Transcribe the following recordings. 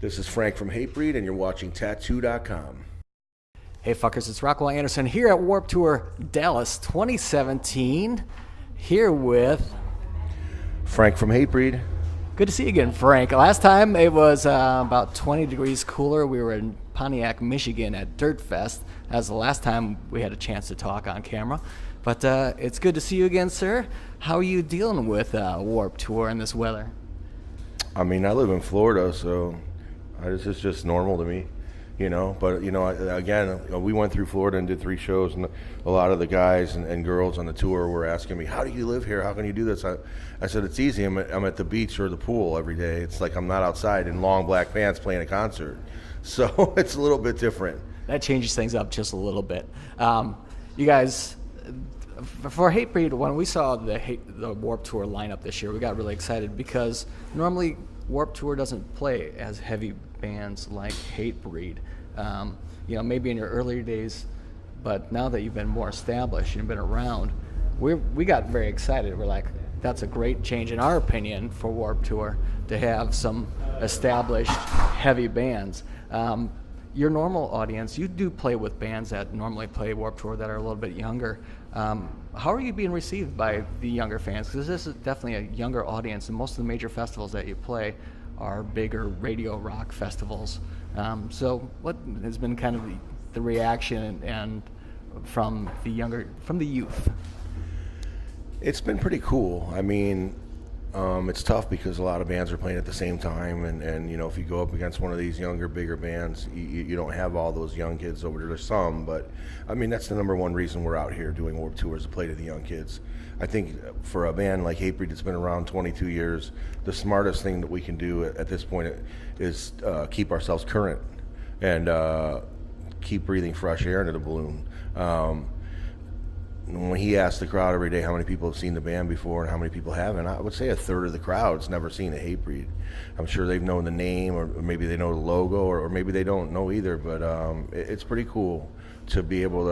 This is Frank from Hatebreed, and you're watching Tattoo.com. Hey fuckers, it's Rockwell Anderson here at Warped Tour Dallas 2017, here with... Frank from Hatebreed. Good to see you again, Frank. Last time it was about 20 degrees cooler. We were in Pontiac, Michigan at Dirt Fest. That was the last time we had a chance to talk on camera. But it's good to see you again, sir. How are you dealing with Warped Tour in this weather? I mean, I live in Florida, so it's just normal to me, you know. But, you know, again, we went through Florida and did 3 shows, and a lot of the guys and girls on the tour were asking me, how do you live here? How can you do this? I said, it's easy. I'm at the beach or the pool every day. It's like I'm not outside in long black pants playing a concert. So it's a little bit different. That changes things up just a little bit. You guys, for Hatebreed, when we saw the Warped Tour lineup this year, we got really excited because normally Warped Tour doesn't play as heavy bands like Hatebreed. You know, maybe in your earlier days, but now that you've been more established, you've been around, we got very excited. We're like, that's a great change in our opinion for Warped Tour to have some established heavy bands. Your normal audience, you do play with bands that normally play Warped Tour that are a little bit younger. How are you being received by the younger fans? Because this is definitely a younger audience, and most of the major festivals that you play are bigger radio rock festivals. So what has been kind of the reaction and from the youth? It's been pretty cool. I mean, it's tough because a lot of bands are playing at the same time, and you know, if you go up against one of these younger, bigger bands, you don't have all those young kids over there. There's some, but I mean, that's the number one reason we're out here doing Warped Tours, to play to the young kids. I think for a band like Hatebreed that's been around 22 years, the smartest thing that we can do at this point is keep ourselves current and keep breathing fresh air into the balloon. When he asked the crowd every day how many people have seen the band before and how many people haven't, I would say a third of the crowd's never seen a Hatebreed. I'm sure they've known the name, or maybe they know the logo, or maybe they don't know either, but it's pretty cool to be able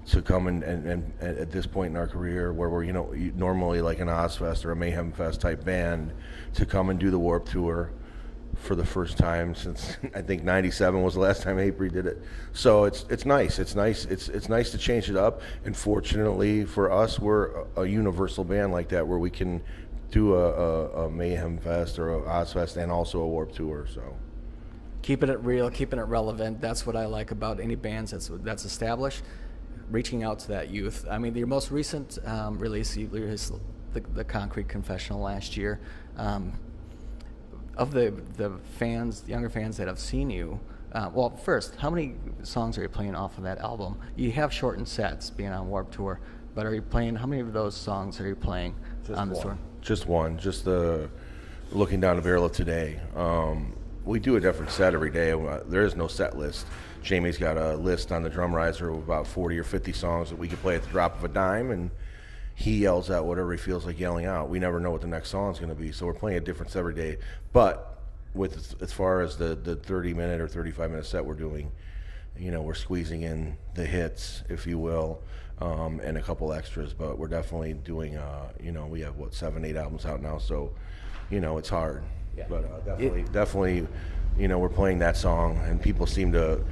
to come and at this point in our career where we're, you know, normally like an Ozfest or a Mayhem Fest type band, to come and do the Warped Tour for the first time since I think '97 was the last time Hatebreed did it. So it's nice. It's nice to change it up. And fortunately for us, we're a universal band like that, where we can do a Mayhem Fest or a Ozfest and also a Warped Tour. So Keeping it real, keeping it relevant. That's what I like about any bands that's established. Reaching out to that youth. I mean, your most recent release, you released the Concrete Confessional last year. Of the fans, younger fans that have seen you, well, first, how many songs are you playing off of that album? You have shortened sets being on Warped Tour, but are you playing, how many of those songs are you playing on this tour? Just one, just the Looking Down the Barrel of Today. We do a different set every day. There is no set list. Jamie's got a list on the drum riser of about 40 or 50 songs that we can play at the drop of a dime, and he yells out whatever he feels like yelling out. We never know what the next song's going to be, so we're playing a different set every day. But as far as the 30-minute or 35-minute set we're doing, you know, we're squeezing in the hits, if you will, and a couple extras. But we're definitely doing, you know, we have 7, 8 albums out now, so you know, it's hard. Yeah. But definitely, you know, we're playing that song, and people seem to.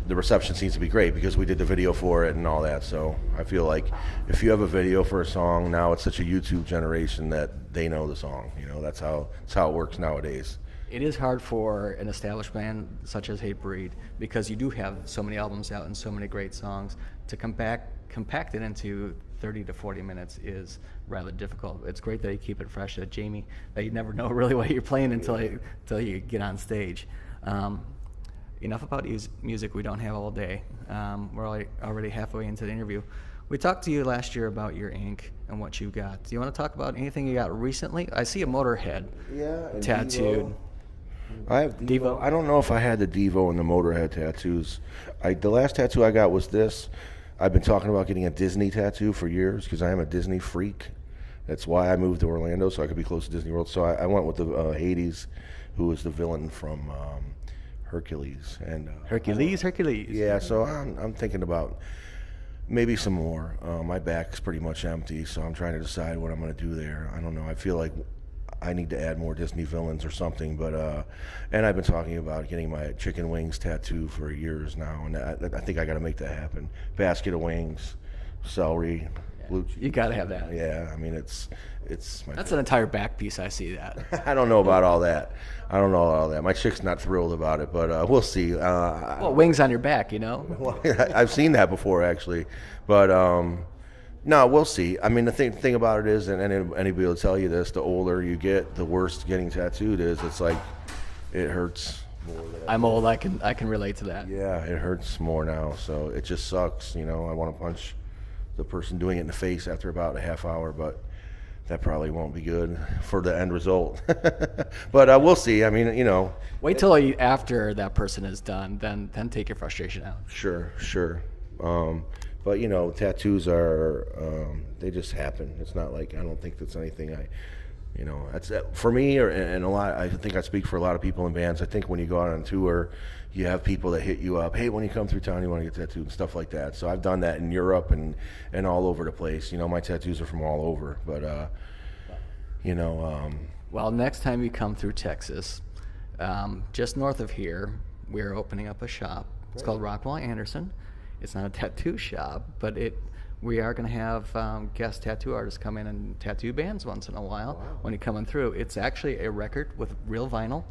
The reception seems to be great because we did the video for it and all that. So I feel like if you have a video for a song now, it's such a YouTube generation that they know the song. You know, that's how it works nowadays. It is hard for an established band such as Hatebreed, because you do have so many albums out and so many great songs. To compact it into 30 to 40 minutes is rather difficult. It's great that you keep it fresh. Jamie, that you never know really what you're playing until you get on stage. Enough about music. We don't have all day. We're already halfway into the interview. We talked to you last year about your ink and what you got. Do you want to talk about anything you got recently? I see a Motorhead tattooed. Devo. I have Devo. I don't know if I had the Devo and the Motorhead tattoos. The last tattoo I got was this. I've been talking about getting a Disney tattoo for years because I am a Disney freak. That's why I moved to Orlando, so I could be close to Disney World. So I went with the Hades, who was the villain from Hercules. And Hercules. Yeah, so I'm thinking about maybe some more. My back's pretty much empty, so I'm trying to decide what I'm going to do there. I don't know. I feel like I need to add more Disney villains or something. But and I've been talking about getting my chicken wings tattoo for years now, and I think I got to make that happen. Basket of wings, celery, blue cheese. You got to have that. Yeah, I mean it's my. That's an entire back piece. I see that. I don't know about all that. My chick's not thrilled about it, but we'll see. Well, wings on your back, you know. Well, I've seen that before actually, but no, we'll see. I mean, the thing about it is, and anybody will tell you this: the older you get, the worse getting tattooed is. It's like it hurts more. I'm old. I can relate to that. Yeah, it hurts more now, so it just sucks. You know, I want to punch the person doing it in the face after about a half hour, but that probably won't be good for the end result. But we'll see. I mean, you know. Wait till after that person is done, then take your frustration out. Sure. But you know, tattoos are they just happen. It's not like I don't think that's anything that's for me and a lot. I think I speak for a lot of people in bands. I think when you go out on tour, you have people that hit you up. Hey, when you come through town, you want to get tattooed and stuff like that. So I've done that in Europe and all over the place. You know, my tattoos are from all over. But well, next time you come through Texas, just north of here, we're opening up a shop. It's called Rockwell Anderson. It's not a tattoo shop, but we are going to have guest tattoo artists come in and tattoo bands once in a while. Wow. When you're coming through. It's actually a record with real vinyl,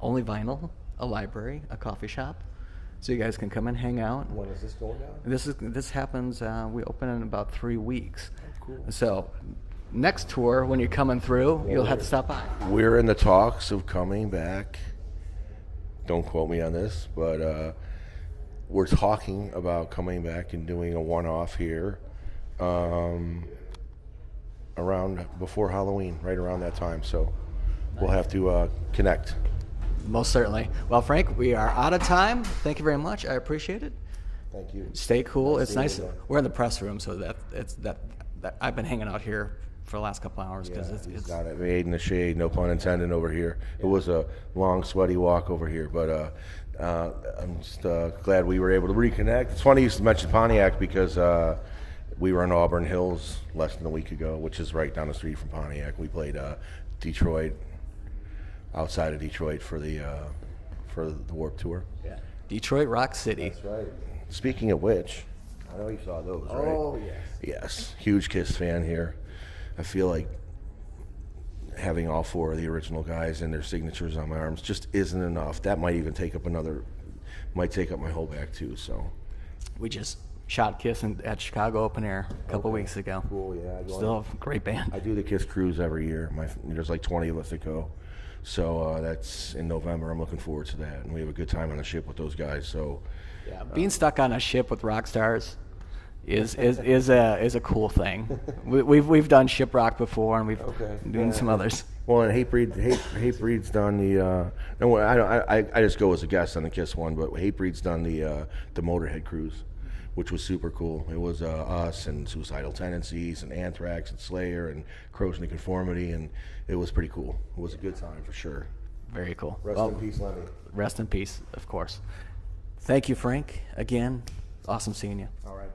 only vinyl, a library, a coffee shop. So you guys can come and hang out. When is this going down? This happens, we open in about 3 weeks. Oh, cool. So next tour, when you're coming through, you'll have to stop by. We're in the talks of coming back. Don't quote me on this, but we're talking about coming back and doing a one-off here around before Halloween, right around that time. So we'll have to connect. Most certainly. Well, Frank, we are out of time. Thank you very much. I appreciate it. Thank you. Stay cool. It's nice. Again. We're in the press room, so that I've been hanging out here for the last couple hours because it's got it made in the shade, no pun intended over here. Yeah. It was a long, sweaty walk over here, but I'm just glad we were able to reconnect. It's funny you mentioned Pontiac because we were in Auburn Hills less than a week ago, which is right down the street from Pontiac. We played Detroit, outside of Detroit for the Warped Tour. Yeah. Detroit Rock City. That's right. Speaking of which, I know you saw those, right? Oh, yes. Yes, huge Kiss fan here. I feel like having all 4 of the original guys and their signatures on my arms just isn't enough. That might even take up my whole back too. So we just shot Kiss at Chicago Open Air a couple weeks ago. Cool, yeah. Still a great band. I do the Kiss cruise every year. There's like 20 of us that go. So that's in November. I'm looking forward to that, and we have a good time on the ship with those guys. So yeah, being stuck on a ship with rock stars is a cool thing. We've done Shiprock before, and we've doing some others. Well, and Hatebreed's done the. No, I just go as a guest on the Kiss one, but Hatebreed's done the Motorhead cruise, which was super cool. It was us and Suicidal Tendencies and Anthrax and Slayer and Corrosion of Conformity, and it was pretty cool. It was a good time for sure. Very cool. Rest in peace, Lemmy. Rest in peace, of course. Thank you, Frank. Again, awesome seeing you. All right.